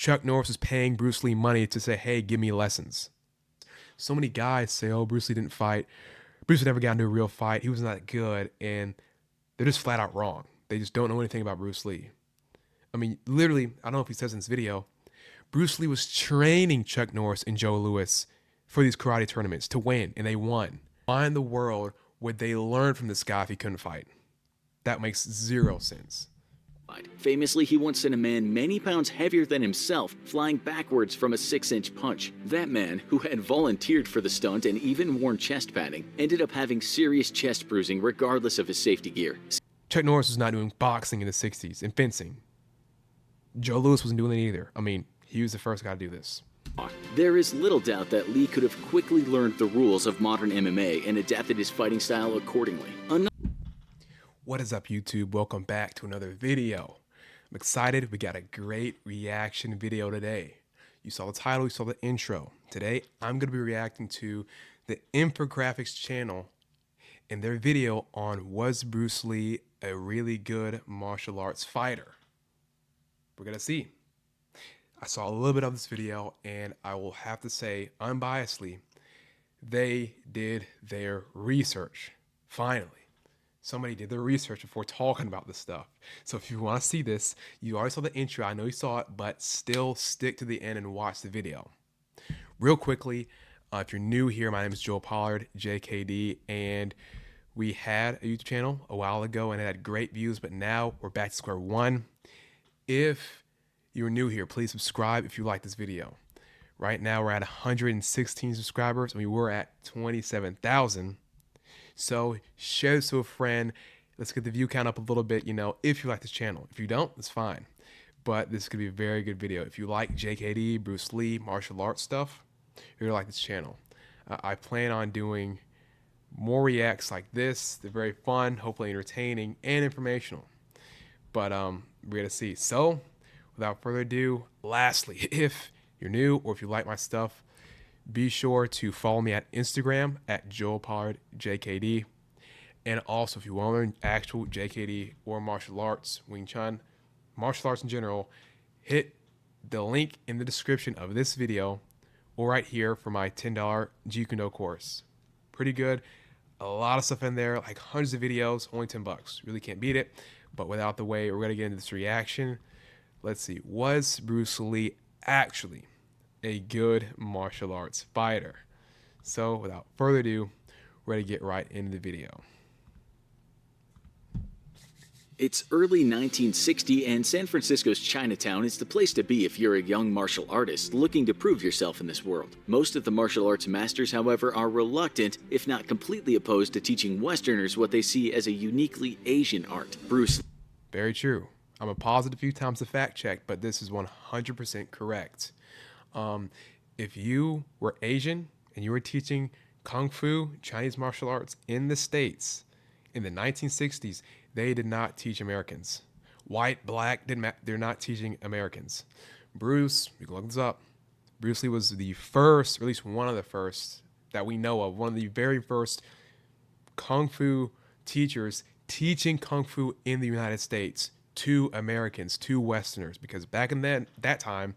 Chuck Norris was paying Bruce Lee money to say, hey, give me lessons. So many guys say, oh, Bruce Lee didn't fight. Bruce never got into a real fight. He was not good. And they're just flat out wrong. They just don't know anything about Bruce Lee. I mean, literally, I don't know if he says in this video, Bruce Lee was training Chuck Norris and Joe Louis for these karate tournaments to win, and they won. Why in the world would they learn from this guy if he couldn't fight? That makes zero sense. Famously, he once sent a man many pounds heavier than himself flying backwards from a 6-inch punch. That man, who had volunteered for the stunt and even worn chest padding, ended up having serious chest bruising regardless of his safety gear. Chuck Norris was not doing boxing in the 60s and fencing. Joe Louis wasn't doing it either. I mean, he was the first guy to do this. There is little doubt that Lee could have quickly learned the rules of modern MMA and adapted his fighting style accordingly. What is up, YouTube? Welcome back to another video. I'm excited. We got a great reaction video today. You saw the title, you saw the intro. Today, I'm going to be reacting to the Infographics channel and their video on was Bruce Lee a really good martial arts fighter? We're going to see. I saw a little bit of this video, and I will have to say, unbiasedly, they did their research. Finally, somebody did their research before talking about this stuff. So if you want to see this, you already saw the intro. I know you saw it, but still stick to the end and watch the video. Real quickly, if you're new here, my name is Joelpollardjkd, and we had a YouTube channel a while ago, and it had great views, but now we're back to square one. If you're new here, please subscribe if you like this video. Right now, we're at 116 subscribers, and we were at 27,000. So share this to a friend. Let's get the view count up a little bit, if you like this channel. If you don't, it's fine. But this could be a very good video. If you like JKD, Bruce Lee, martial arts stuff, you're going to like this channel. I plan on doing more reacts like this. They're very fun, hopefully entertaining, and informational. But we're going to see. So without further ado, lastly, if you're new or if you like my stuff, be sure to follow me at Instagram at Joelpollardjkd. And also, if you want to learn actual JKD or martial arts, Wing Chun, martial arts in general, hit the link in the description of this video or right here for my $10 Jeet Kune Do course. Pretty good. A lot of stuff in there, like hundreds of videos, only $10. Really can't beat it. But without the way, we're going to get into this reaction. Let's see. Was Bruce Lee actually a good martial arts fighter? So without further ado, we're ready to get right into the video. It's early 1960, and San Francisco's Chinatown is the place to be if you're a young martial artist looking to prove yourself in this world. Most of the martial arts masters, however, are reluctant, if not completely opposed to teaching Westerners what they see as a uniquely Asian art. Bruce. Very true. I'm a positive few times to fact check, but this is 100% correct. If you were Asian and you were teaching Kung Fu, Chinese martial arts in the States in the 1960s, they did not teach Americans. White, black, didn't matter. They're not teaching Americans. Bruce, you can look this up. Bruce Lee was the first, or at least one of the first that we know of, one of the very first Kung Fu teachers teaching Kung Fu in the United States to Americans, to Westerners, because back in that time,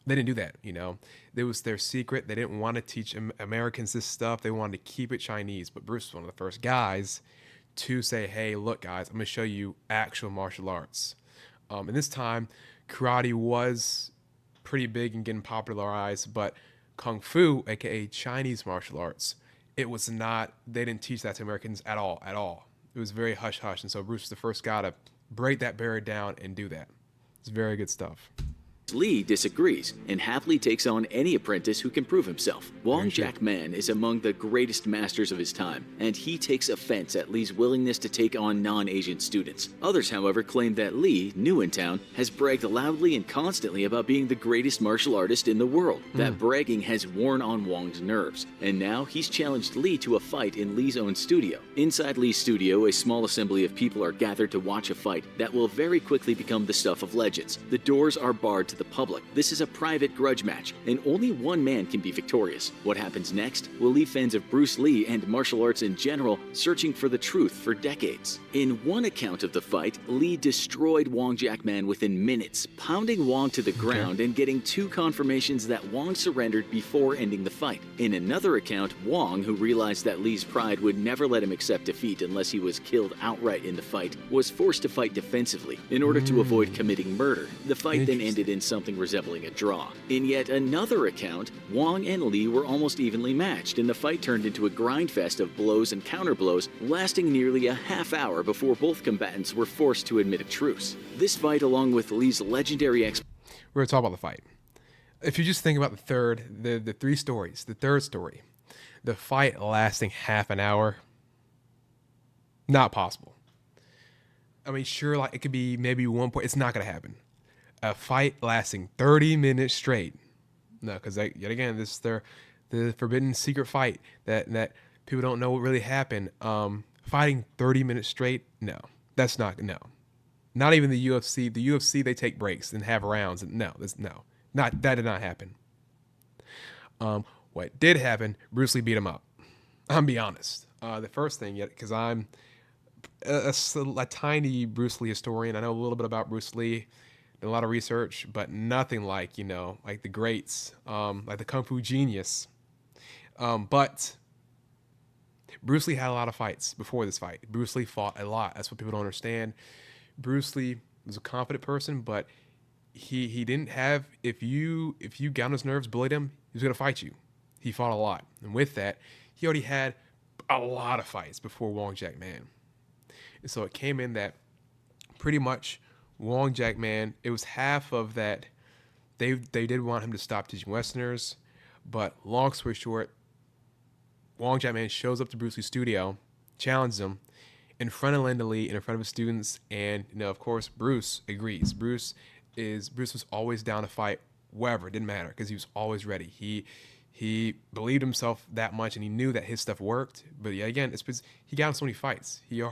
they didn't do that, It was their secret. They didn't want to teach Americans this stuff. They wanted to keep it Chinese. But Bruce was one of the first guys to say, hey, look, guys, I'm going to show you actual martial arts. And this time, karate was pretty big and getting popularized, but Kung Fu, aka Chinese martial arts, it was not, they didn't teach that to Americans at all. It was very hush-hush. And so Bruce was the first guy to break that barrier down and do that. It's very good stuff. Lee disagrees and happily takes on any apprentice who can prove himself. Wong Jack Man is among the greatest masters of his time, and he takes offense at Lee's willingness to take on non-Asian students. Others, however, claim that Lee, new in town, has bragged loudly and constantly about being the greatest martial artist in the world. That bragging has worn on Wong's nerves, and now he's challenged Lee to a fight in Lee's own studio. Inside Lee's studio, a small assembly of people are gathered to watch a fight that will very quickly become the stuff of legends. The doors are barred to the the public. This is a private grudge match, and only one man can be victorious. What happens next will leave fans of Bruce Lee and martial arts in general searching for the truth for decades. In one account of the fight, Lee destroyed Wong Jack Man within minutes, pounding Wong to the ground and getting 2 confirmations that Wong surrendered before ending the fight. In another account, Wong, who realized that Lee's pride would never let him accept defeat unless he was killed outright in the fight, was forced to fight defensively in order to avoid committing murder. The fight then ended in something resembling a draw. In yet another account, Wong and Lee were almost evenly matched, and the fight turned into a grindfest of blows and counterblows, lasting nearly a half hour before both combatants were forced to admit a truce. This fight, along with Lee's legendary We're going to talk about the fight. If you just think about the 3 stories, the third story, the fight lasting half an hour, not possible. I mean, sure, like it could be maybe 1 point. It's not going to happen. A fight lasting 30 minutes straight. No, because yet again, this is the forbidden secret fight that people don't know what really happened. Fighting 30 minutes straight, no. That's not, no. Not even the UFC. The UFC, they take breaks and have rounds. No, that did not happen. What did happen, Bruce Lee beat him up. I'm be honest. The first thing, because I'm a tiny Bruce Lee historian. I know a little bit about Bruce Lee, did a lot of research, but nothing like, like the greats, like the Kung Fu genius. But Bruce Lee had a lot of fights before this fight. Bruce Lee fought a lot. That's what people don't understand. Bruce Lee was a confident person, but he didn't have, if you got on his nerves, bullied him, he was going to fight you. He fought a lot. And with that, he already had a lot of fights before Wong Jack Man. And so it came in that pretty much Wong Jack Man, it was half of that. They did want him to stop teaching Westerners, but long story short, Wong Jack Man shows up to Bruce Lee's studio, challenges him in front of Linda Lee and in front of his students, and of course Bruce agrees. Bruce was always down to fight wherever, it didn't matter, because he was always ready. He believed himself that much, and he knew that his stuff worked. But yeah, again, it's because he got in so many fights. He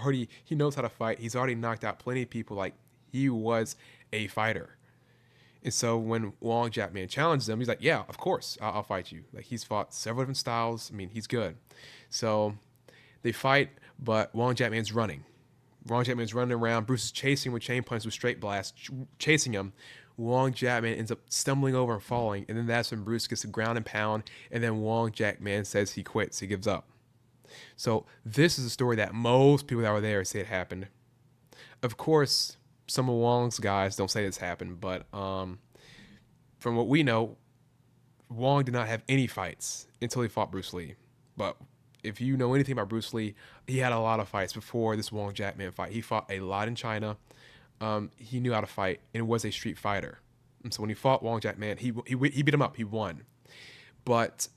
knows how to fight. He's already knocked out plenty of people. Like, he was a fighter. And so when Wong Jack Man challenges him, he's like, yeah, of course, I'll fight you. Like, he's fought several different styles. I mean, he's good. So they fight, but Wong Jack Man's running. Wong Jack Man's running around. Bruce is chasing with chain punches with straight blasts, chasing him. Wong Jack Man ends up stumbling over and falling, and then that's when Bruce gets the ground and pound, and then Wong Jack Man says he quits, he gives up. So this is a story that most people that were there say it happened. Of course, some of Wong's guys don't say this happened, but from what we know, Wong did not have any fights until he fought Bruce Lee. But if you know anything about Bruce Lee, he had a lot of fights before this Wong Jack Man fight. He fought a lot in China. He knew how to fight and was a street fighter. And so when he fought Wong Jack Man, he beat him up. He won. But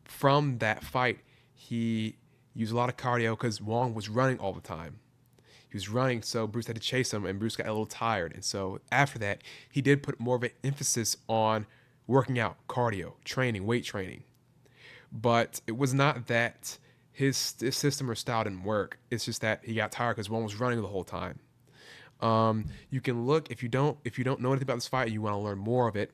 from that fight, he used a lot of cardio because Wong was running all the time. He was running, so Bruce had to chase him, and Bruce got a little tired. And so after that, he did put more of an emphasis on working out, cardio, training, weight training. But it was not that his system or style didn't work. It's just that he got tired because Wong was running the whole time. You can look, if you don't know anything about this fight and you want to learn more of it,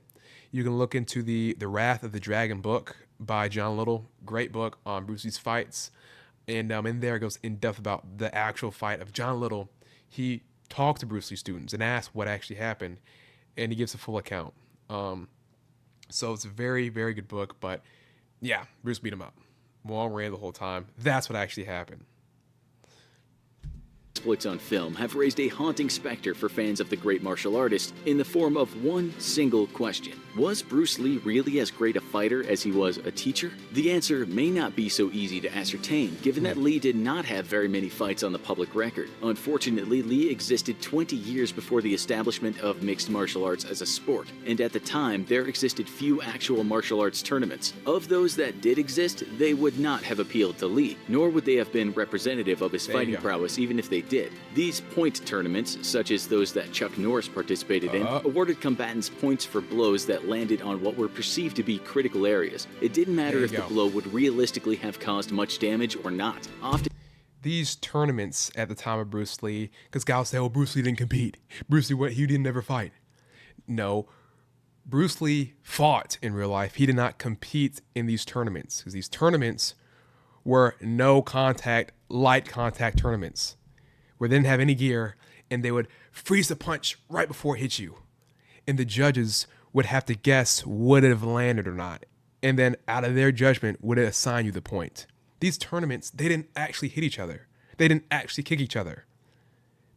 you can look into the Wrath of the Dragon book by John Little. Great book on Bruce Lee's fights. And in there it goes in depth about the actual fight of John Little. He talked to Bruce Lee students and asked what actually happened, and he gives a full account. So it's a very, very good book, but yeah, Bruce beat him up. Wong ran the whole time. That's what actually happened. Exploits on film have raised a haunting specter for fans of the great martial artist in the form of one single question. Was Bruce Lee really as great a fighter as he was a teacher? The answer may not be so easy to ascertain, given that Lee did not have very many fights on the public record. Unfortunately, Lee existed 20 years before the establishment of mixed martial arts as a sport, and at the time, there existed few actual martial arts tournaments. Of those that did exist, they would not have appealed to Lee, nor would they have been representative of his fighting prowess even if they did. These point tournaments, such as those that Chuck Norris participated in, awarded combatants points for blows that landed on what were perceived to be critical areas. It didn't matter if the blow would realistically have caused much damage or not. Often these tournaments at the time of Bruce Lee, because guys say, oh, Bruce Lee didn't compete. Bruce Lee, he didn't ever fight. No, Bruce Lee fought in real life. He did not compete in these tournaments because these tournaments were no contact, light contact tournaments where they didn't have any gear and they would freeze the punch right before it hit you. And the judges would have to guess would it have landed or not. And then out of their judgment, would it assign you the point. These tournaments, they didn't actually hit each other. They didn't actually kick each other.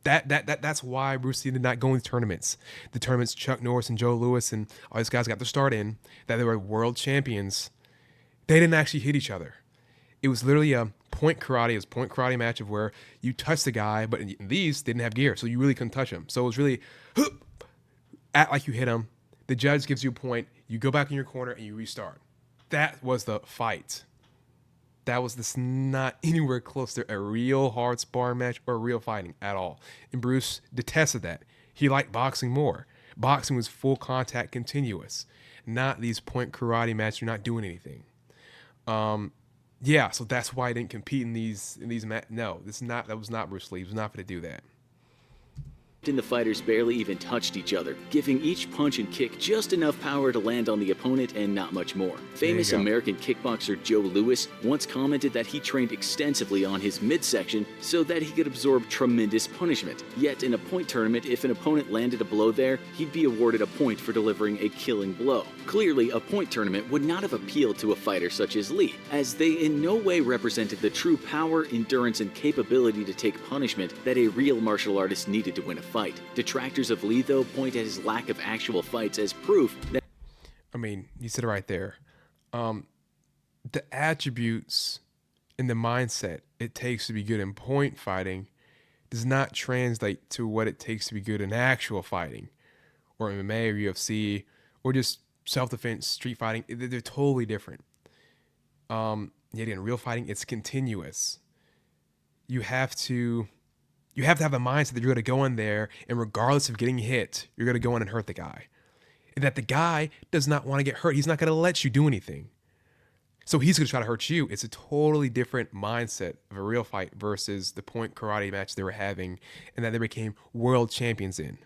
That's why Bruce Lee did not go in tournaments. The tournaments Chuck Norris and Joe Louis and all these guys got their start in, that they were world champions, they didn't actually hit each other. It was literally a point karate. It was a point karate match of where you touch the guy, but in these they didn't have gear, so you really couldn't touch him. So it was really act like you hit him. The judge gives you a point. You go back in your corner and you restart. That was the fight. That was this not anywhere close to a real hard sparring match or real fighting at all. And Bruce detested that. He liked boxing more. Boxing was full contact, continuous, not these point karate matches. You're not doing anything. Yeah, so that's why I didn't compete in these No, that was not Bruce Lee. He was not going to do that. And the fighters barely even touched each other, giving each punch and kick just enough power to land on the opponent and not much more. Famous American kickboxer Joe Louis once commented that he trained extensively on his midsection so that he could absorb tremendous punishment. Yet in a point tournament, if an opponent landed a blow there, he'd be awarded a point for delivering a killing blow. Clearly, a point tournament would not have appealed to a fighter such as Lee, as they in no way represented the true power, endurance, and capability to take punishment that a real martial artist needed to win a fight. Detractors of Lee, though, point at his lack of actual fights as proof that... I mean, you said it right there. The attributes and the mindset it takes to be good in point fighting does not translate to what it takes to be good in actual fighting, or MMA or UFC, or just self-defense, street fighting. They're totally different. Yet in real fighting, it's continuous. You have to have the mindset that you're going to go in there, and regardless of getting hit, you're going to go in and hurt the guy. And that the guy does not want to get hurt. He's not going to let you do anything. So he's going to try to hurt you. It's a totally different mindset of a real fight versus the point karate match they were having and that they became world champions in.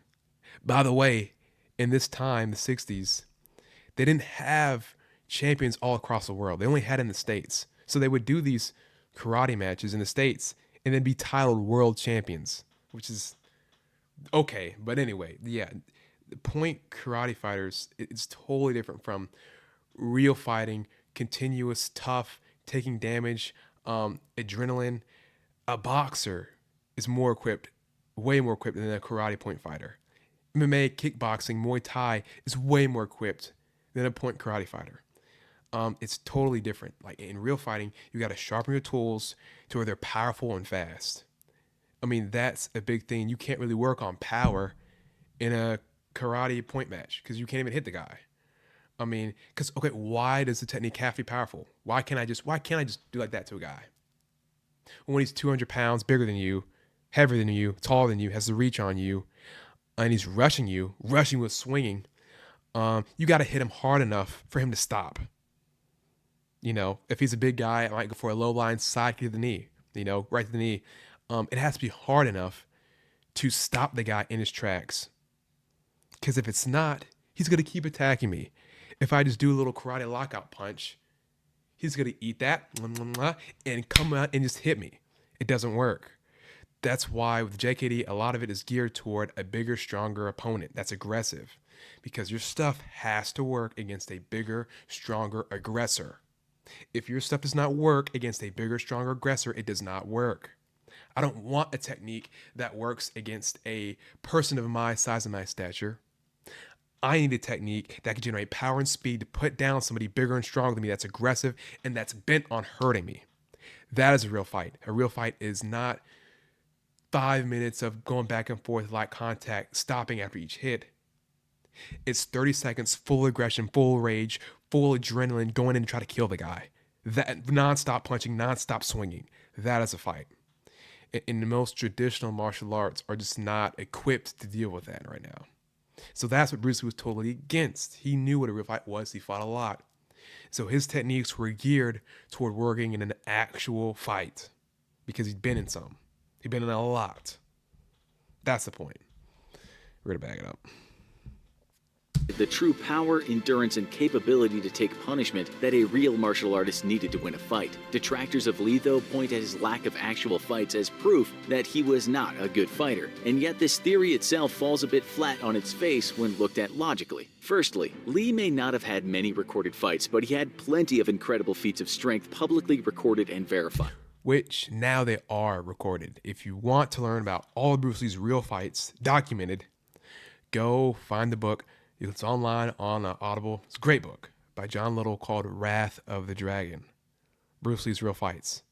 By the way, in this time, the 60s, they didn't have champions all across the world. They only had in the States. So they would do these karate matches in the States and then be titled world champions, which is okay. But anyway, yeah, the point karate fighters, it's totally different from real fighting, continuous, tough, taking damage, adrenaline. A boxer is more equipped, way more equipped than a karate point fighter. MMA, kickboxing, Muay Thai is way more equipped than a point karate fighter. It's totally different. Like in real fighting, you got to sharpen your tools to where they're powerful and fast. I mean, that's a big thing. You can't really work on power in a karate point match because you can't even hit the guy. I mean, because okay, why does the technique have to be powerful? Why can't I just do like that to a guy? When he's 200 pounds, bigger than you, heavier than you, taller than you, has the reach on you, and he's rushing with swinging, you got to hit him hard enough for him to stop. You know, if he's a big guy, I might go for a low line side kick to the knee, right to the knee. It has to be hard enough to stop the guy in his tracks. Because if it's not, he's going to keep attacking me. If I just do a little karate lockout punch, he's going to eat that and come out and just hit me. It doesn't work. That's why with JKD, a lot of it is geared toward a bigger, stronger opponent that's aggressive. Because your stuff has to work against a bigger, stronger aggressor. If your stuff does not work against a bigger, stronger aggressor, it does not work. I don't want a technique that works against a person of my size and my stature. I need a technique that can generate power and speed to put down somebody bigger and stronger than me that's aggressive and that's bent on hurting me. That is a real fight. A real fight is not 5 minutes of going back and forth like contact, stopping after each hit. It's 30 seconds, full aggression, full rage, full adrenaline, going in to try to kill the guy. That nonstop punching, nonstop swinging. That is a fight. And the most traditional martial arts are just not equipped to deal with that right now. So that's what Bruce Lee was totally against. He knew what a real fight was. He fought a lot. So his techniques were geared toward working in an actual fight because he'd been in some. He'd been in a lot. That's the point. We're going to back it up. The true power, endurance, and capability to take punishment that a real martial artist needed to win a fight. Detractors of Lee, though, point at his lack of actual fights as proof that he was not a good fighter. And yet this theory itself falls a bit flat on its face when looked at logically. Firstly, Lee may not have had many recorded fights, but he had plenty of incredible feats of strength publicly recorded and verified. Which now they are recorded. If you want to learn about all of Bruce Lee's real fights documented, go find the book. It's online on Audible. It's a great book by John Little called Wrath of the Dragon. Bruce Lee's real fights.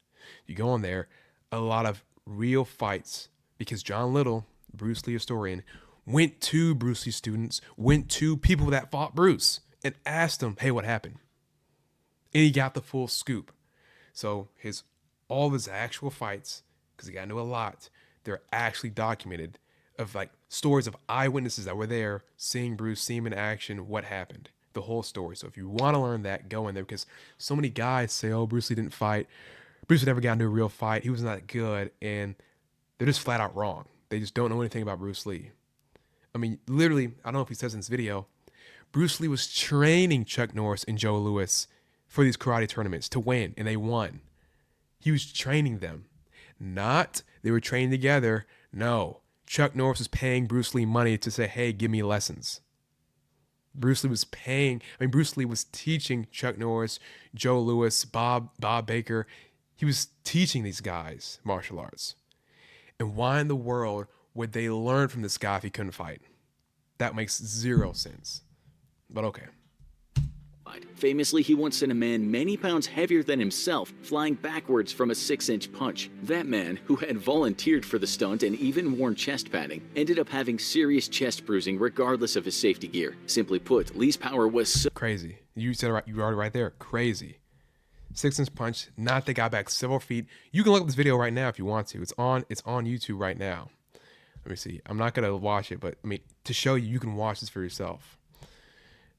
You go on there, a lot of real fights, because John Little, Bruce Lee historian, went to Bruce Lee students, went to people that fought Bruce and asked them, hey, what happened? And he got the full scoop. So all of his actual fights, because he got into a lot, they're actually documented, of like stories of eyewitnesses that were there, seeing Bruce, seeing him in action, what happened, the whole story. So if you want to learn that, go in there, because so many guys say, oh, Bruce Lee didn't fight. Bruce never got into a real fight. He was not good. And they're just flat out wrong. They just don't know anything about Bruce Lee. I mean, literally, I don't know if he says in this video, Bruce Lee was training Chuck Norris and Joe Louis for these karate tournaments to win, and they won. He was training them. Not they were training together. No. Chuck Norris was paying Bruce Lee money to say, hey, give me lessons. Bruce Lee was teaching Chuck Norris, Joe Louis, Bob Baker. He was teaching these guys martial arts. And why in the world would they learn from this guy if he couldn't fight? That makes zero sense. But okay. Famously, he once sent a man many pounds heavier than himself flying backwards from a 6-inch punch. That man, who had volunteered for the stunt and even worn chest padding, ended up having serious chest bruising regardless of his safety gear. Simply put, Lee's power was so crazy. You said it right. You were already right there. Crazy. 6-inch punch, knocked the guy back several feet. You can look up this video right now if you want to. It's on YouTube right now. Let me see. I'm not gonna watch it, but I mean, to show you, you can watch this for yourself.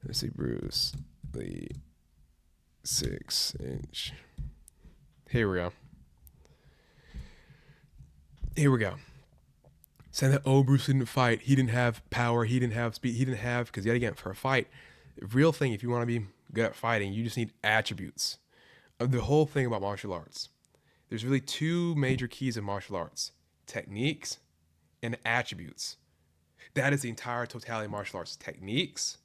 Let's see, Bruce Lee, 6-inch. Here we go. Saying that, oh, Bruce didn't fight. He didn't have power. He didn't have speed. Because yet again, for a fight, the real thing, if you want to be good at fighting, you just need attributes. The whole thing about martial arts, there's really two major keys of martial arts: techniques and attributes. That is the entire totality of martial arts: techniques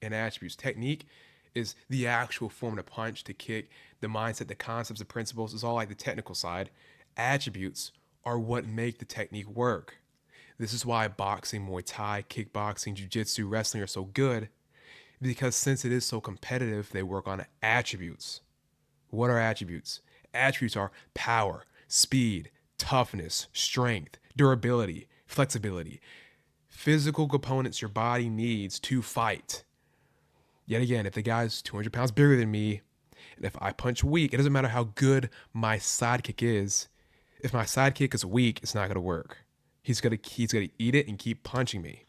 and attributes. Technique is the actual form to punch, to kick, the mindset, the concepts, the principles. Is all like the technical side. Attributes are what make the technique work. This is why boxing, Muay Thai, kickboxing, jiu-jitsu, wrestling are so good, because since it is so competitive, they work on attributes. What are attributes? Attributes are power, speed, toughness, strength, durability, flexibility, physical components your body needs to fight. Yet again, if the guy's 200 pounds bigger than me, and if I punch weak, it doesn't matter how good my sidekick is. If my sidekick is weak, it's not going to work. He's gonna eat it and keep punching me.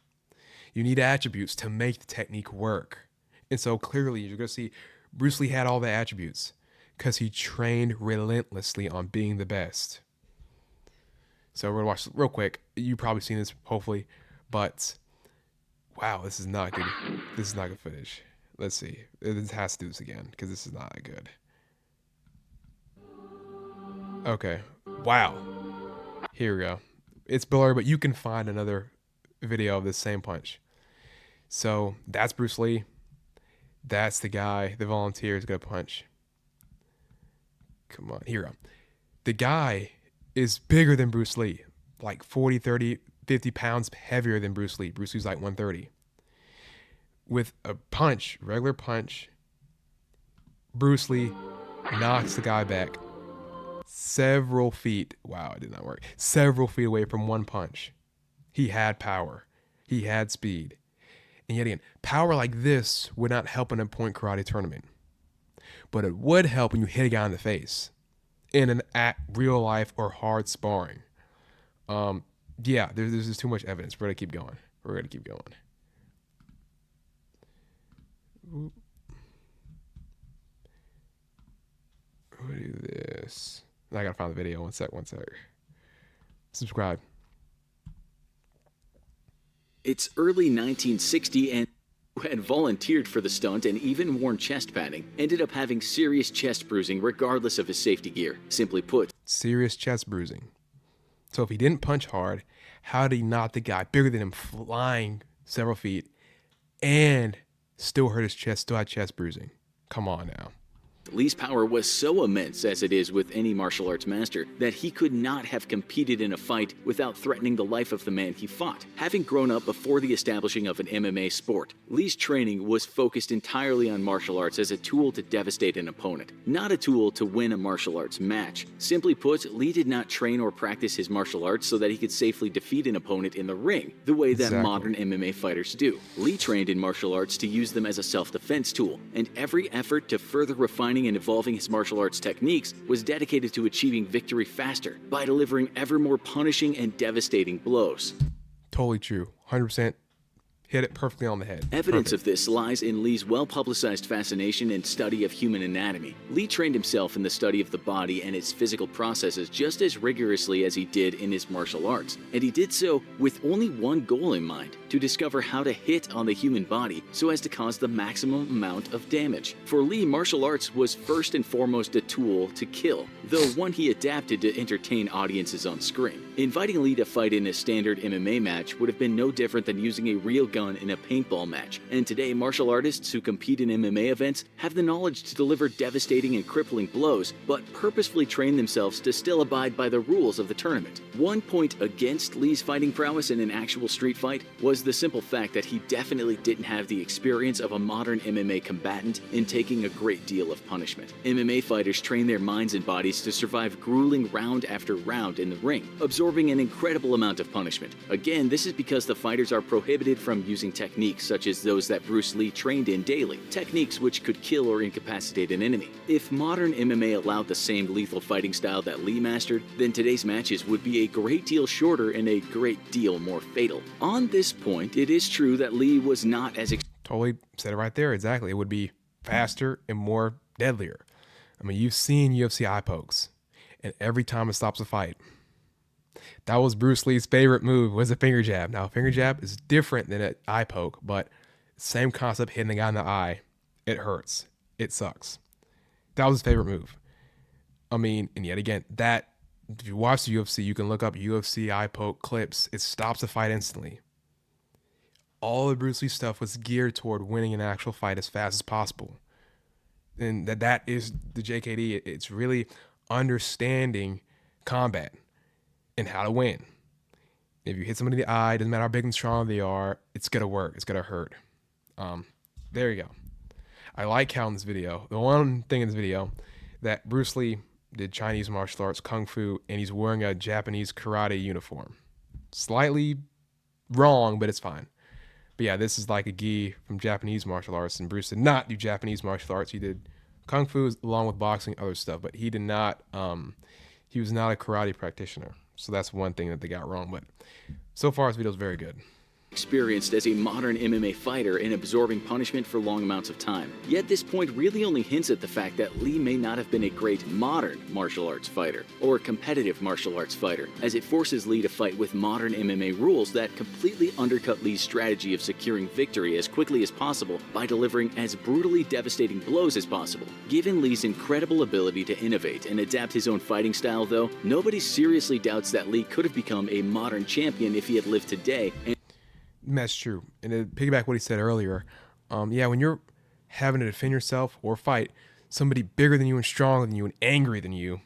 You need attributes to make the technique work. And so clearly, you're going to see Bruce Lee had all the attributes because he trained relentlessly on being the best. So we're going to watch this real quick. You've probably seen this, hopefully. But, wow, this is not good. This is not good footage. Let's see. It has to do this again because this is not good. Okay. Wow. Here we go. It's blurry, but you can find another video of the same punch. So that's Bruce Lee. That's the guy, the volunteer is going to punch. Come on, here we go. The guy is bigger than Bruce Lee, like 40, 30, 50 pounds heavier than Bruce Lee. Bruce Lee's like 130. With a punch, regular punch, Bruce Lee knocks the guy back several feet. Wow, it did not work. Several feet away from one punch. He had power. He had speed. And yet again, power like this would not help in a point karate tournament. But it would help when you hit a guy in the face in an real life or hard sparring. Yeah, there's just too much evidence. We're going to keep going. We're going to keep going. We'll do this. I got to find the video. One sec. Subscribe. It's early 1960 and had volunteered for the stunt and even worn chest padding, ended up having serious chest bruising regardless of his safety gear. Simply put, Serious chest bruising. So if he didn't punch hard, how did he knock the guy bigger than him flying several feet and still hurt his chest, still had chest bruising? Come on now. Lee's power was so immense, as it is with any martial arts master, that he could not have competed in a fight without threatening the life of the man he fought. Having grown up before the establishing of an MMA sport, Lee's training was focused entirely on martial arts as a tool to devastate an opponent, not a tool to win a martial arts match. Simply put, Lee did not train or practice his martial arts so that he could safely defeat an opponent in the ring, the way that modern MMA fighters do. Lee trained in martial arts to use them as a self-defense tool, and every effort to further refine and evolving his martial arts techniques was dedicated to achieving victory faster by delivering ever more punishing and devastating blows. Totally true. 100% hit it perfectly on the head. Evidence of this lies in Lee's well-publicized fascination and study of human anatomy. Lee trained himself in the study of the body and its physical processes just as rigorously as he did in his martial arts, and he did so with only one goal in mind: to discover how to hit on the human body so as to cause the maximum amount of damage. For Lee, martial arts was first and foremost a tool to kill, though one he adapted to entertain audiences on screen. Inviting Lee to fight in a standard MMA match would have been no different than using a real gun in a paintball match, and today martial artists who compete in MMA events have the knowledge to deliver devastating and crippling blows, but purposefully train themselves to still abide by the rules of the tournament. One point against Lee's fighting prowess in an actual street fight was the simple fact that he definitely didn't have the experience of a modern MMA combatant in taking a great deal of punishment. MMA fighters train their minds and bodies to survive grueling round after round in the ring, absorbing an incredible amount of punishment. Again, this is because the fighters are prohibited from using techniques such as those that Bruce Lee trained in daily, techniques which could kill or incapacitate an enemy. If modern MMA allowed the same lethal fighting style that Lee mastered, then today's matches would be a great deal shorter and a great deal more fatal. On this point, it is true that Lee was not as Totally said it right there. Exactly. It would be faster and more deadlier. I mean, you've seen UFC eye pokes, and every time it stops a fight, that was Bruce Lee's favorite move, was a finger jab. Now, a finger jab is different than an eye poke, but same concept, hitting the guy in the eye. It hurts. It sucks. That was his favorite move. I mean, and yet again, that, if you watch the UFC, you can look up UFC eye poke clips. It stops the fight instantly. All of Bruce Lee stuff was geared toward winning an actual fight as fast as possible. And that is the JKD. It's really understanding combat and how to win. If you hit somebody in the eye, doesn't matter how big and strong they are, it's gonna work. It's gonna hurt. There you go. I like how in this video, the one thing in this video, that Bruce Lee did Chinese martial arts, kung fu, and he's wearing a Japanese karate uniform. Slightly wrong, but it's fine. But yeah, this is like a gi from Japanese martial arts, and Bruce did not do Japanese martial arts. He did kung fu along with boxing, other stuff, but he did not. He was not a karate practitioner. So that's one thing that they got wrong. But so far, this video is very good. Experienced as a modern MMA fighter in absorbing punishment for long amounts of time. Yet this point really only hints at the fact that Lee may not have been a great modern martial arts fighter or competitive martial arts fighter, as it forces Lee to fight with modern MMA rules that completely undercut Lee's strategy of securing victory as quickly as possible by delivering as brutally devastating blows as possible. Given Lee's incredible ability to innovate and adapt his own fighting style, though, nobody seriously doubts that Lee could have become a modern champion if he had lived today. That's true. And to piggyback what he said earlier, yeah, when you're having to defend yourself or fight somebody bigger than you and stronger than you and angry than you,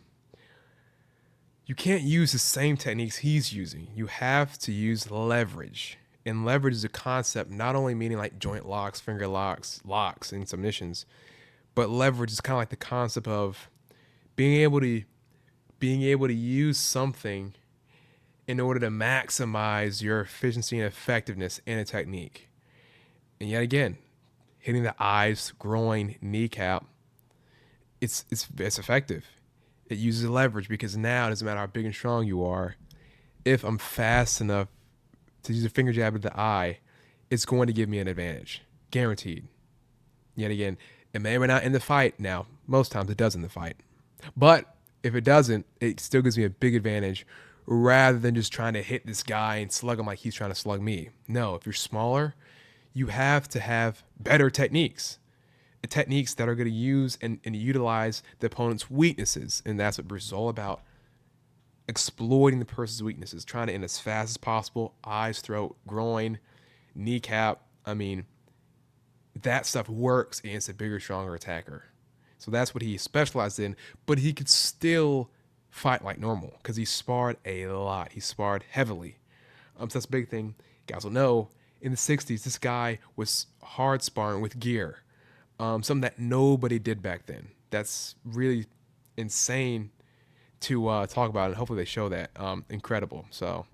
you can't use the same techniques he's using. You have to use leverage. And leverage is a concept not only meaning like joint locks, finger locks, and submissions, but leverage is kind of like the concept of being able to use something in order to maximize your efficiency and effectiveness in a technique. And yet again, hitting the eyes, groin, kneecap, it's effective. It uses leverage because now it doesn't matter how big and strong you are. If I'm fast enough to use a finger jab at the eye, it's going to give me an advantage, guaranteed. Yet again, it may or may not end the fight. Now, most times it does in the fight. But if it doesn't, it still gives me a big advantage rather than just trying to hit this guy and slug him like he's trying to slug me. No, if you're smaller, you have to have better techniques that are going to use and utilize the opponent's weaknesses. And that's what Bruce is all about. Exploiting the person's weaknesses, trying to end as fast as possible, eyes, throat, groin, kneecap. I mean, that stuff works against a bigger, stronger attacker. So that's what he specialized in, but he could still fight like normal because he sparred a lot. He sparred heavily. So that's a big thing. You guys will know, in the 60s, this guy was hard sparring with gear. Something that nobody did back then. That's really insane to talk about, and hopefully they show that. Incredible. So,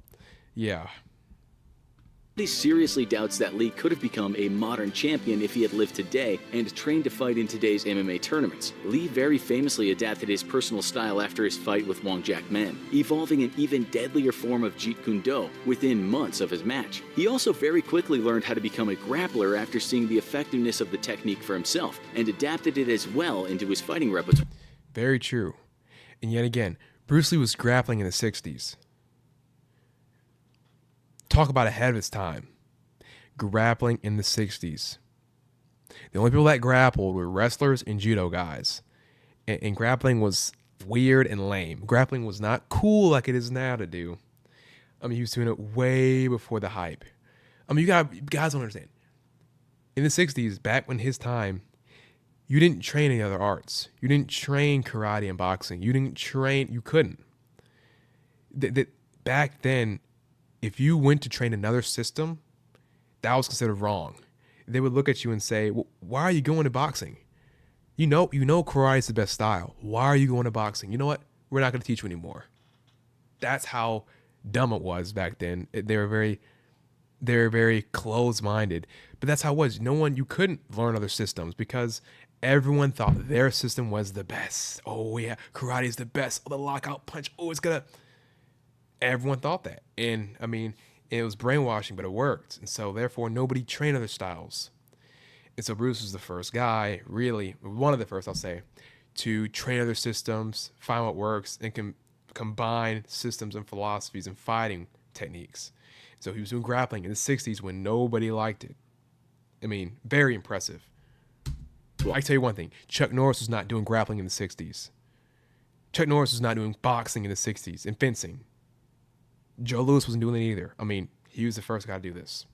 yeah. He seriously doubts that Lee could have become a modern champion if he had lived today and trained to fight in today's MMA tournaments. Lee very famously adapted his personal style after his fight with Jack Man, evolving an even deadlier form of Jeet Kune Do within months of his match. He also very quickly learned how to become a grappler after seeing the effectiveness of the technique for himself, and adapted it as well into his fighting repertoire. Very true. And yet again, Bruce Lee was grappling in the 60s. Talk about ahead of its time. Grappling in the 60s. The only people that grappled were wrestlers and judo guys. And grappling was weird and lame. Grappling was not cool like it is now to do. I mean, he was doing it way before the hype. I mean, you guys don't understand. In the 60s, back when his time, you didn't train any other arts. You didn't train karate and boxing. You couldn't. Back then, if you went to train another system, that was considered wrong. They would look at you and say, well, why are you going to boxing? You know karate is the best style. Why are you going to boxing? You know what? We're not going to teach you anymore. That's how dumb it was back then. They were very closed-minded. But that's how it was. You couldn't learn other systems because everyone thought their system was the best. Oh yeah, karate is the best. Oh, the lockout punch. Oh, it's gonna. Everyone thought that. And I mean, it was brainwashing, but it worked. And so therefore nobody trained other styles. And so Bruce was the first guy, really, one of the first, I'll say, to train other systems, find what works, and combine systems and philosophies and fighting techniques. So he was doing grappling in the 60s when nobody liked it. I mean, very impressive. I can tell you one thing. Chuck Norris was not doing grappling in the 60s. Chuck Norris was not doing boxing in the 60s and fencing. Joe Louis wasn't doing it either. I mean, he was the first guy to do this.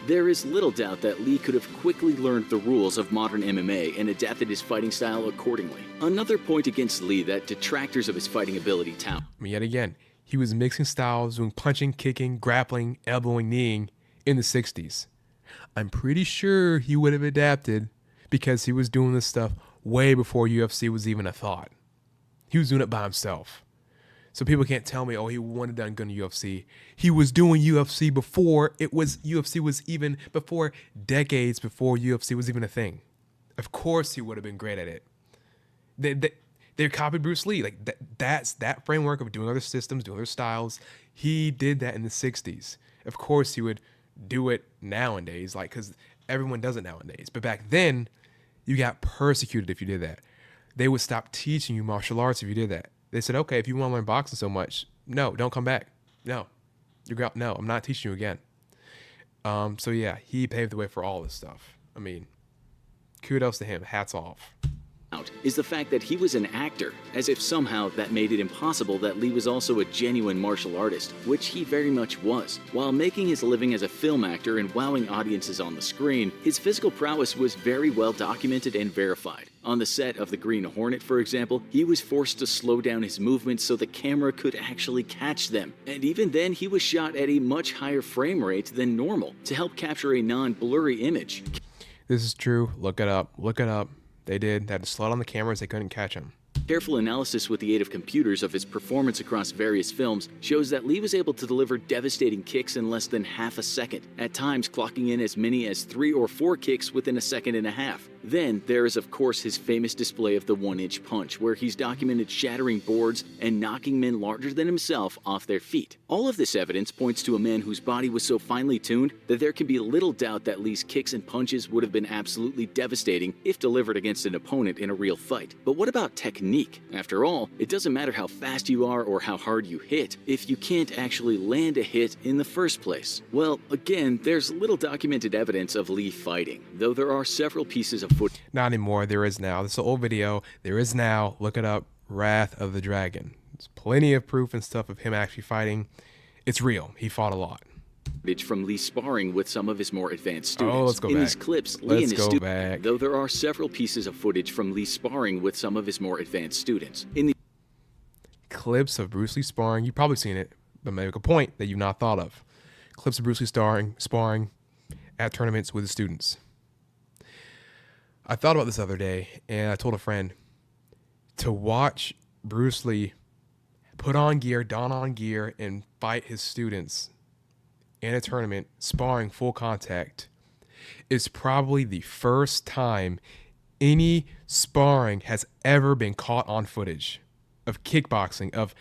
There is little doubt that Lee could have quickly learned the rules of modern MMA and adapted his fighting style accordingly. Another point against Lee that detractors of his fighting ability tout. I mean, yet again, he was mixing styles, doing punching, kicking, grappling, elbowing, kneeing in the 60s. I'm pretty sure he would have adapted because he was doing this stuff way before UFC was even a thought. He was doing it by himself. So people can't tell me, oh, he wouldn't have done good in UFC. He was doing UFC before UFC was even, before decades before UFC was even a thing. Of course he would have been great at it. They copied Bruce Lee. Like that's that framework of doing other systems, doing other styles. He did that in the 60s. Of course he would do it nowadays, like, because everyone does it nowadays. But back then, you got persecuted if you did that. They would stop teaching you martial arts if you did that. They said, okay, if you want to learn boxing so much, no, don't come back. No, no, I'm not teaching you again. So yeah, he paved the way for all this stuff. I mean, kudos to him. Hats off. Is the fact that he was an actor, as if somehow that made it impossible that Lee was also a genuine martial artist, which he very much was. While making his living as a film actor and wowing audiences on the screen, his physical prowess was very well documented and verified. On the set of The Green Hornet, for example, he was forced to slow down his movements so the camera could actually catch them. And even then, he was shot at a much higher frame rate than normal to help capture a non-blurry image. This is true. Look it up. Look it up. They did. They had to slow down the cameras. They couldn't catch him. Careful analysis with the aid of computers of his performance across various films shows that Lee was able to deliver devastating kicks in less than half a second, at times clocking in as many as 3 or 4 kicks within a second and a half. Then there is of course his famous display of the 1-inch punch, where he's documented shattering boards and knocking men larger than himself off their feet. All of this evidence points to a man whose body was so finely tuned that there can be little doubt that Lee's kicks and punches would have been absolutely devastating if delivered against an opponent in a real fight. But what about technique? After all, it doesn't matter how fast you are or how hard you hit if you can't actually land a hit in the first place. Well, again, there's little documented evidence of Lee fighting, though there are several pieces of footage. Not anymore. There is now. This is an old video. There is now. Look it up. Wrath of the Dragon. There's plenty of proof and stuff of him actually fighting. It's real. He fought a lot. From Lee sparring with some of his more advanced students. Oh, let's go in back. these clips, Lee and his back. though there are several pieces of footage from Lee sparring with some of his more advanced students. In the clips of Bruce Lee sparring, you've probably seen it, but make a point that you've not thought of. Clips of Bruce Lee sparring at tournaments with his students. I thought about this the other day, and I told a friend to watch Bruce Lee put on gear, don on gear, and fight his students in a tournament, sparring full contact, is probably the first time any sparring has ever been caught on footage of kickboxing, of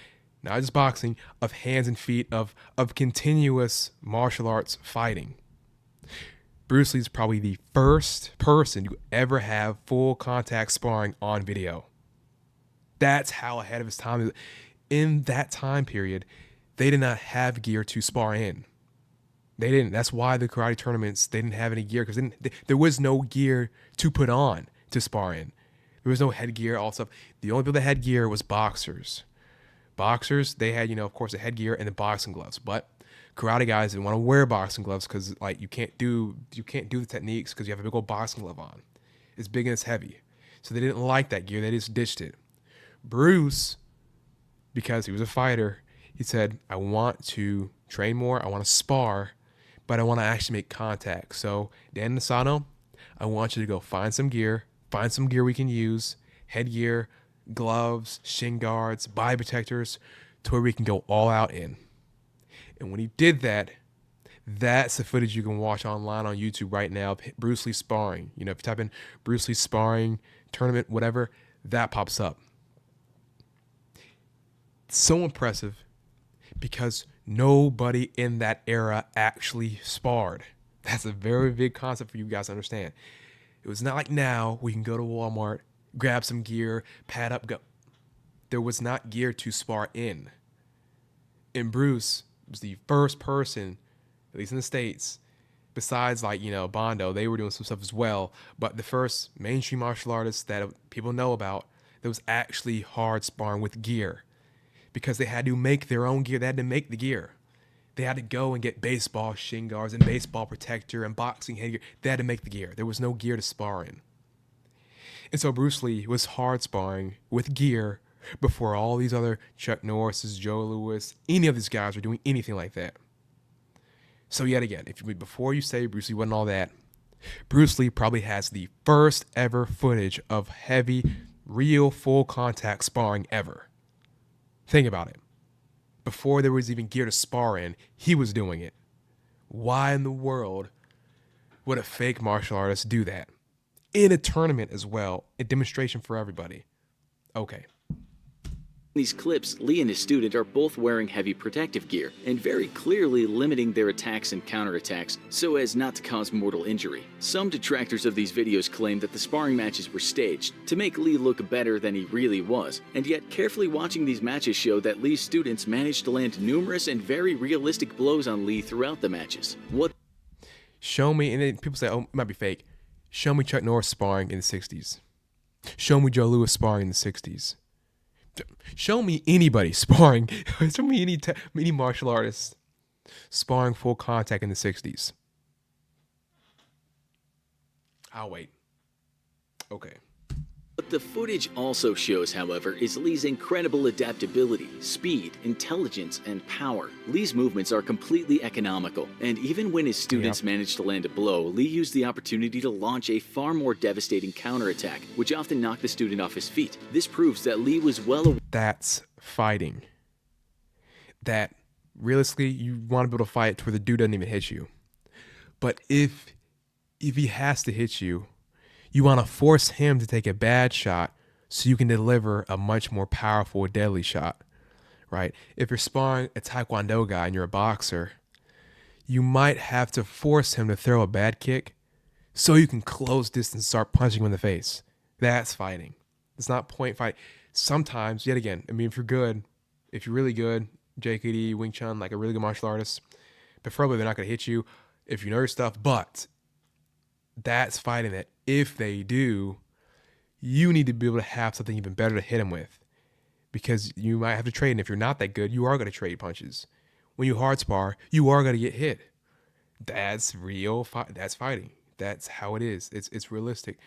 not just boxing, of hands and feet, of continuous martial arts fighting. Bruce Lee is probably the first person to ever have full contact sparring on video. That's how ahead of his time. In that time period, they did not have gear to spar in. They didn't. That's why the karate tournaments, they didn't have any gear, because there was no gear to put on to spar in. There was no headgear, all stuff. The only people that had gear was boxers. Boxers, they had, of course, the headgear and the boxing gloves. But karate guys didn't want to wear boxing gloves because, like, you can't do the techniques because you have a big old boxing glove on. It's big and it's heavy. So they didn't like that gear. They just ditched it. Bruce, because he was a fighter, he said, I want to train more. I want to spar, but I want to actually make contact. So, Dan Nasano, I want you to go find some gear we can use, headgear, gloves, shin guards, body protectors, to where we can go all out in. And when he did that, that's the footage you can watch online on YouTube right now. Bruce Lee sparring. If you type in Bruce Lee sparring, tournament, whatever, that pops up. So impressive because nobody in that era actually sparred. That's a very big concept for you guys to understand. It was not like now we can go to Walmart, grab some gear, pad up, go. There was not gear to spar in. And Bruce was the first person, at least in the States, besides Bondo, they were doing some stuff as well, but the first mainstream martial artist that people know about that was actually hard sparring with gear, because they had to make their own gear. They had to make the gear. They had to go and get baseball shin guards and baseball protector and boxing headgear. They had to make the gear. There was no gear to spar in. And so Bruce Lee was hard sparring with gear before all these other Chuck Norris's, Joe Louis, any of these guys were doing anything like that. So yet again, before you say Bruce Lee wasn't all that, Bruce Lee probably has the first ever footage of heavy, real, full contact sparring ever. Think about it. Before there was even gear to spar in, he was doing it. Why in the world would a fake martial artist do that? In a tournament as well, a demonstration for everybody. Okay. In these clips, Lee and his student are both wearing heavy protective gear and very clearly limiting their attacks and counterattacks so as not to cause mortal injury. Some detractors of these videos claim that the sparring matches were staged to make Lee look better than he really was, and yet carefully watching these matches show that Lee's students managed to land numerous and very realistic blows on Lee throughout the matches. Show me, and then people say, oh, it might be fake. Show me Chuck Norris sparring in the 60s. Show me Joe Louis sparring in the 60s. Show me anybody sparring. Show me any martial artist sparring full contact in the 60s. I'll wait. Okay. What the footage also shows, however, is Lee's incredible adaptability, speed, intelligence, and power. Lee's movements are completely economical, and even when his students managed to land a blow, Lee used the opportunity to launch a far more devastating counterattack, which often knocked the student off his feet. This proves that Lee was well aware. That's fighting. That, realistically, you want to be able to fight to where the dude doesn't even hit you. But if he has to hit you, You want to force him to take a bad shot so you can deliver a much more powerful, deadly shot, right? If you're sparring a Taekwondo guy and you're a boxer, you might have to force him to throw a bad kick so you can close distance and start punching him in the face. That's fighting. It's not point fight. Sometimes, yet again, I mean, if you're good, if you're really good, JKD, Wing Chun, like a really good martial artist, preferably they're not going to hit you if you know your stuff, but that's fighting that if they do, you need to be able to have something even better to hit them with because you might have to trade. And if you're not that good, you are going to trade punches. When you hard spar, you are going to get hit. That's real. That's fighting. That's how it is. It's realistic.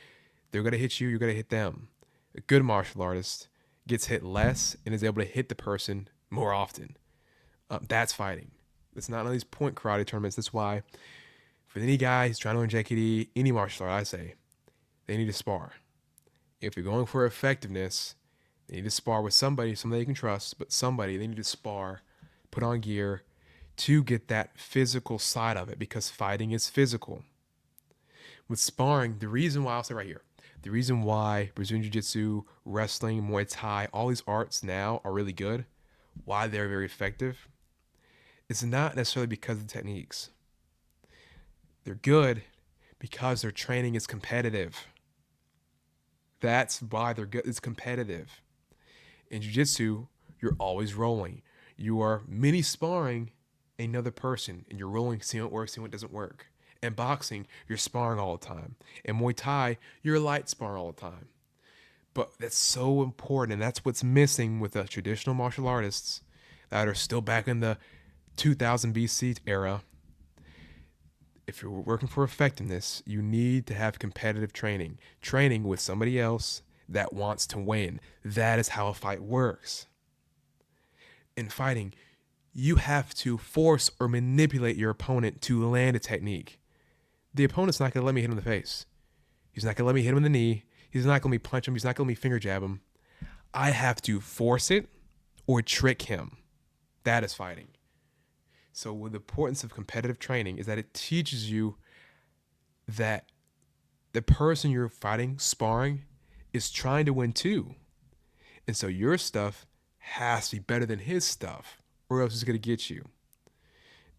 They're going to hit you. You're going to hit them. A good martial artist gets hit less and is able to hit the person more often. That's fighting. It's not on these point karate tournaments. That's why for any guy who's trying to learn JKD, any martial art, I say, they need to spar. If you're going for effectiveness, they need to spar with somebody you can trust, but somebody, they need to spar, put on gear to get that physical side of it because fighting is physical. With sparring, the reason why, I'll say right here, the reason why Brazilian Jiu-Jitsu, wrestling, Muay Thai, all these arts now are really good, why they're very effective, it's not necessarily because of the techniques. They're good because their training is competitive. That's why they're good. It's competitive. In jiu-jitsu, you're always rolling. You are mini sparring another person, and you're rolling, seeing what works, seeing what doesn't work. In boxing, you're sparring all the time. In Muay Thai, you're light sparring all the time. But that's so important, and that's what's missing with the traditional martial artists that are still back in the 2000 BC era. If you're working for effectiveness, you need to have competitive training. Training with somebody else that wants to win. That is how a fight works. In fighting, you have to force or manipulate your opponent to land a technique. The opponent's not going to let me hit him in the face. He's not going to let me hit him in the knee. He's not going to let me punch him. He's not going to let me finger jab him. I have to force it or trick him. That is fighting. So the importance of competitive training is that it teaches you that the person you're fighting, sparring, is trying to win too. And so your stuff has to be better than his stuff, or else he's going to get you.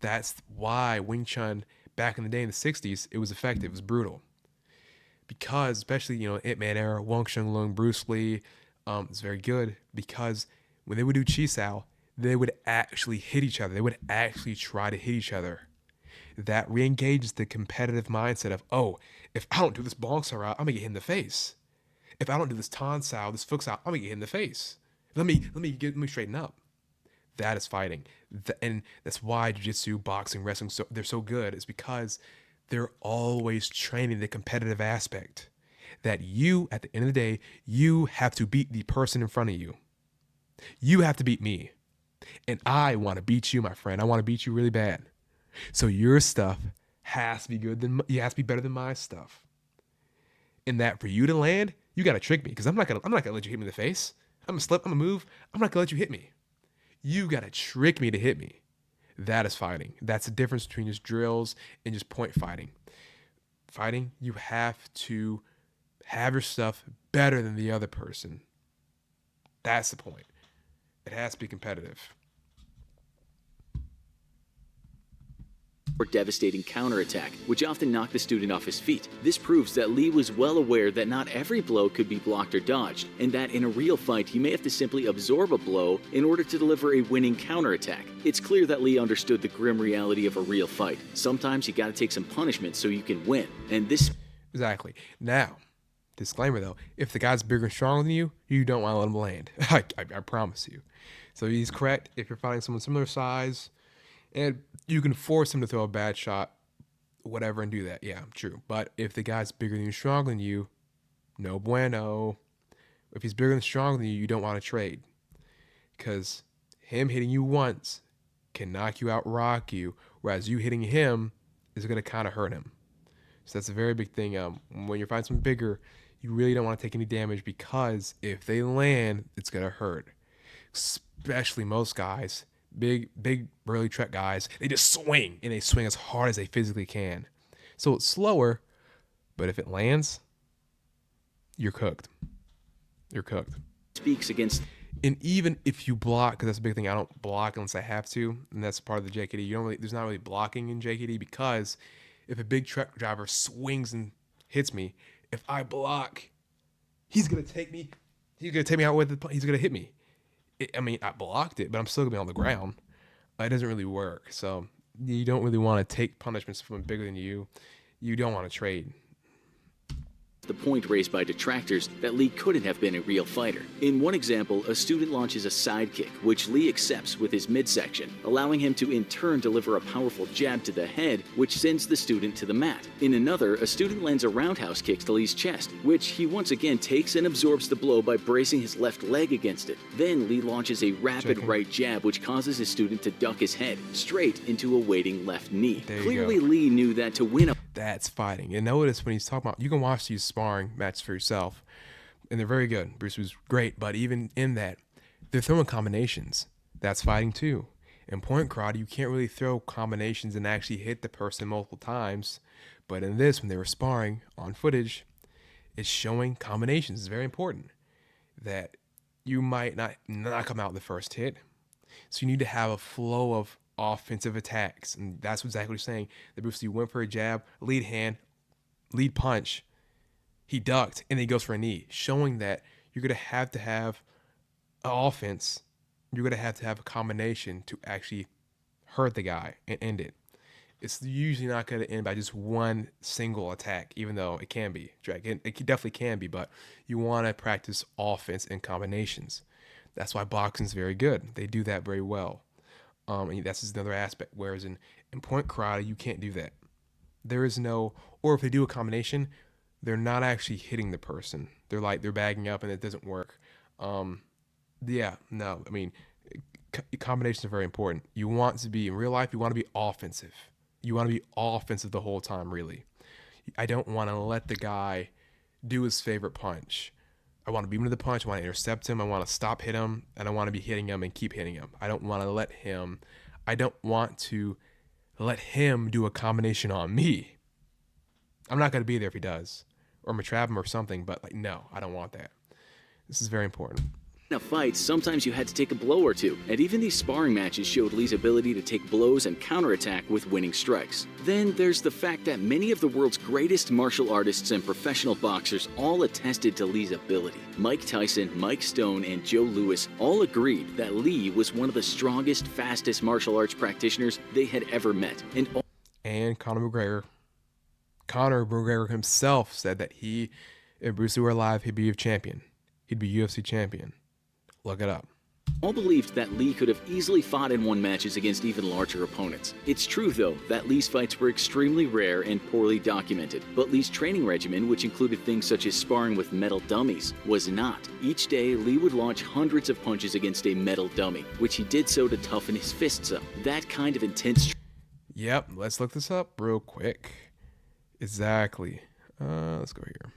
That's why Wing Chun, back in the day in the 60s, it was effective. It was brutal. Because, especially, Ip Man era, Wong Shun Lung, Bruce Lee, it's very good. Because when they would do Chi Sao, they would actually hit each other. They would actually try to hit each other. That re-engages the competitive mindset of, oh, if I don't do this Bong Sao route, I'm going to get hit in the face. If I don't do this Tan Sao, this Fook Sao, I'm going to get hit in the face. Let me straighten up. That is fighting. And that's why jiu-jitsu, boxing, wrestling, they're so good. It's because they're always training the competitive aspect. That you, at the end of the day, you have to beat the person in front of you. You have to beat me. And I want to beat you, my friend. I want to beat you really bad. So your stuff has to be better than my stuff. And that for you to land, you got to trick me because I'm not gonna let you hit me in the face. I'm gonna slip. I'm gonna move. I'm not gonna let you hit me. You got to trick me to hit me. That is fighting. That's the difference between just drills and just point fighting. Fighting, you have to have your stuff better than the other person. That's the point. It has to be competitive. Or devastating counterattack, which often knocked the student off his feet. This proves that Lee was well aware that not every blow could be blocked or dodged, and that in a real fight you may have to simply absorb a blow in order to deliver a winning counterattack. It's clear that Lee understood the grim reality of a real fight. Sometimes you gotta take some punishment so you can win, and this... Exactly. Now, disclaimer though, if the guy's bigger and stronger than you, you don't want to let him land. I promise you. So he's correct. If you're fighting someone similar size, and you can force him to throw a bad shot, whatever, and do that. Yeah, true. But if the guy's bigger than you, stronger than you, no bueno. If he's bigger and stronger than you, you don't want to trade. Because him hitting you once can knock you out, rock you, whereas you hitting him is going to kind of hurt him. So that's a very big thing. When you're fighting someone bigger, you really don't want to take any damage because if they land, it's going to hurt. Especially most guys, big burly Trek guys, they just swing, and they swing as hard as they physically can. So it's slower, but if it lands, you're cooked. You're cooked. Speaks against. And even if you block, because that's a big thing, I don't block unless I have to, and that's part of the JKD. You don't really, there's not really blocking in JKD, because if a big truck driver swings and hits me, if I block, he's gonna take me. He's gonna take me out with the. He's gonna hit me. I mean, I blocked it, but I'm still gonna be on the ground. It doesn't really work. So you don't really want to take punishments from bigger than you. You don't want to trade. The point raised by detractors that Lee couldn't have been a real fighter. In one example, a student launches a sidekick, which Lee accepts with his midsection, allowing him to in turn deliver a powerful jab to the head, which sends the student to the mat. In another, a student lands a roundhouse kick to Lee's chest, which he once again takes and absorbs the blow by bracing his left leg against it. Then Lee launches a rapid right jab, which causes his student to duck his head straight into a waiting left knee. Clearly, Lee knew that to win a That's fighting. And notice when he's talking about, you can watch these sparring matches for yourself, and they're very good. Bruce was great, but even in that, they're throwing combinations. That's fighting too. In point karate, you can't really throw combinations and actually hit the person multiple times. But in this, when they were sparring on footage, it's showing combinations. It's very important that you might not come out the first hit. So you need to have a flow of offensive attacks, and that's exactly what he's saying. That Bruce Lee went for a jab, lead hand, lead punch, he ducked, and then he goes for a knee, showing that you're going to have an offense. You're going to have a combination to actually hurt the guy and end it. It's usually not going to end by just one single attack, even though it can be. It definitely can be, but you want to practice offense and combinations. That's why boxing is very good. They do that very well. And that's just another aspect. Whereas in point karate, you can't do that. There is no, or if they do a combination, they're not actually hitting the person. They're bagging up, and it doesn't work. Yeah, no. I mean, combinations are very important. You want to be in real life. You want to be offensive. You want to be offensive the whole time. Really, I don't want to let the guy do his favorite punch. I want to beat him to the punch. I want to intercept him. I want to stop hit him, and I want to be hitting him and keep hitting him. I don't want to let him do a combination on me. I'm not going to be there if he does, or I'm going to trap him or something, but no, I don't want that. This is very important. In a fight, sometimes you had to take a blow or two, and even these sparring matches showed Lee's ability to take blows and counterattack with winning strikes. Then there's the fact that many of the world's greatest martial artists and professional boxers all attested to Lee's ability. Mike Tyson, Mike Stone, and Joe Louis all agreed that Lee was one of the strongest, fastest martial arts practitioners they had ever met. And Conor McGregor himself said that if Bruce Lee were alive, he'd be a champion. He'd be UFC champion. Look it up. All believed that Lee could have easily fought and won matches against even larger opponents. It's true, though, that Lee's fights were extremely rare and poorly documented. But Lee's training regimen, which included things such as sparring with metal dummies, was not. Each day, Lee would launch hundreds of punches against a metal dummy, which he did so to toughen his fists up. That kind of intense... Yep, let's look this up real quick. Exactly. Let's go here.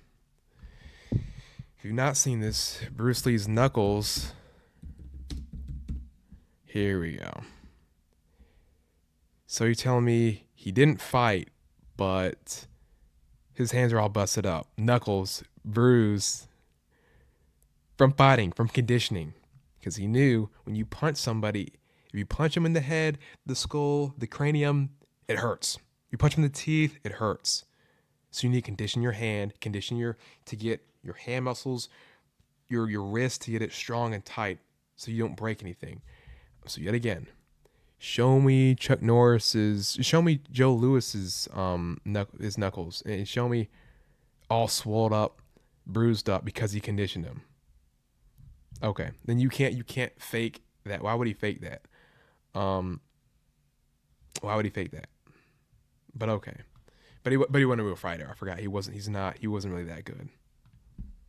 If you've not seen this, Bruce Lee's knuckles. Here we go. So you're telling me he didn't fight, but his hands are all busted up. Knuckles bruised from fighting, from conditioning. Because he knew when you punch somebody, if you punch him in the head, the skull, the cranium, it hurts. You punch him in the teeth, it hurts. So you need to condition your hand, to get your hand muscles, your wrist, to get it strong and tight so you don't break anything. So yet again, show me Joe Louis's his knuckles, and show me all swelled up, bruised up because he conditioned them. Okay, then you can't fake that. Why would he fake that? Why would he fake that? But okay, but he wasn't a real fighter. I forgot he wasn't really that good.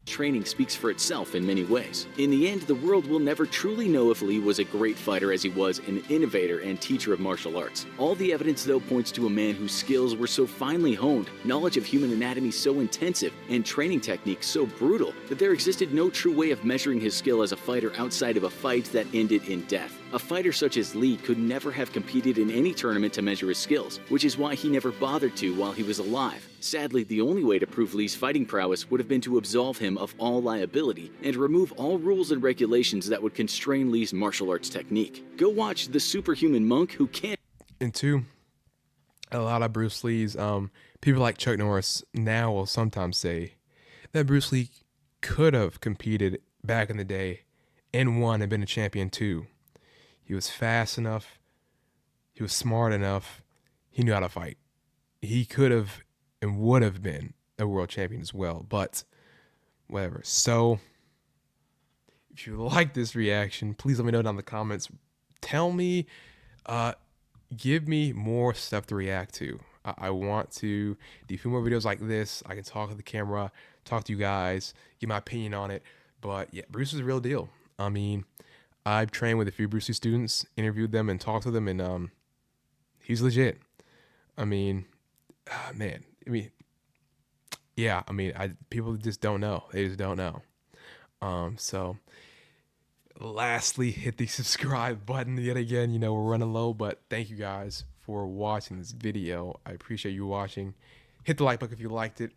Training speaks for itself in many ways. In the end, the world will never truly know if Lee was a great fighter as he was an innovator and teacher of martial arts. All the evidence, though, points to a man whose skills were so finely honed, knowledge of human anatomy so intensive, and training techniques so brutal that there existed no true way of measuring his skill as a fighter outside of a fight that ended in death. A fighter such as Lee could never have competed in any tournament to measure his skills, which is why he never bothered to while he was alive. Sadly, the only way to prove Lee's fighting prowess would have been to absolve him of all liability and remove all rules and regulations that would constrain Lee's martial arts technique. Go watch The Superhuman Monk Who Can't. And two, a lot of Bruce Lee's people like Chuck Norris now will sometimes say that Bruce Lee could have competed back in the day and won and been a champion too. He was fast enough, he was smart enough, he knew how to fight. He could have and would have been a world champion as well, but whatever. So if you like this reaction, please let me know down in the comments. Tell me, give me more stuff to react to. I want to do a few more videos like this. I can talk to the camera, talk to you guys, give my opinion on it. But yeah, Bruce is a real deal. I mean, I've trained with a few Bruce Lee students, interviewed them and talked to them, and he's legit. I mean, man, people just don't know. They just don't know. So lastly, hit the subscribe button yet again. You know, we're running low, but thank you guys for watching this video. I appreciate you watching. Hit the like button if you liked it.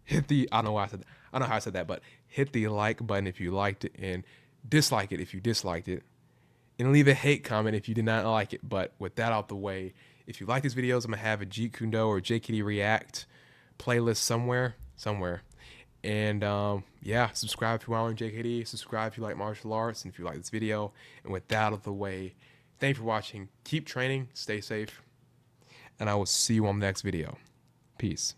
Hit the, I don't know how I said that, but hit the like button if you liked it, and dislike it if you disliked it, and leave a hate comment if you did not like it. But with that out the way, if you like these videos, I'm gonna have a Jeet Kune Do or JKD React playlist somewhere. And yeah, subscribe if you want on JKD, subscribe if you like martial arts, and if you like this video. And with that out of the way, thank you for watching. Keep training, stay safe, and I will see you on the next video. Peace.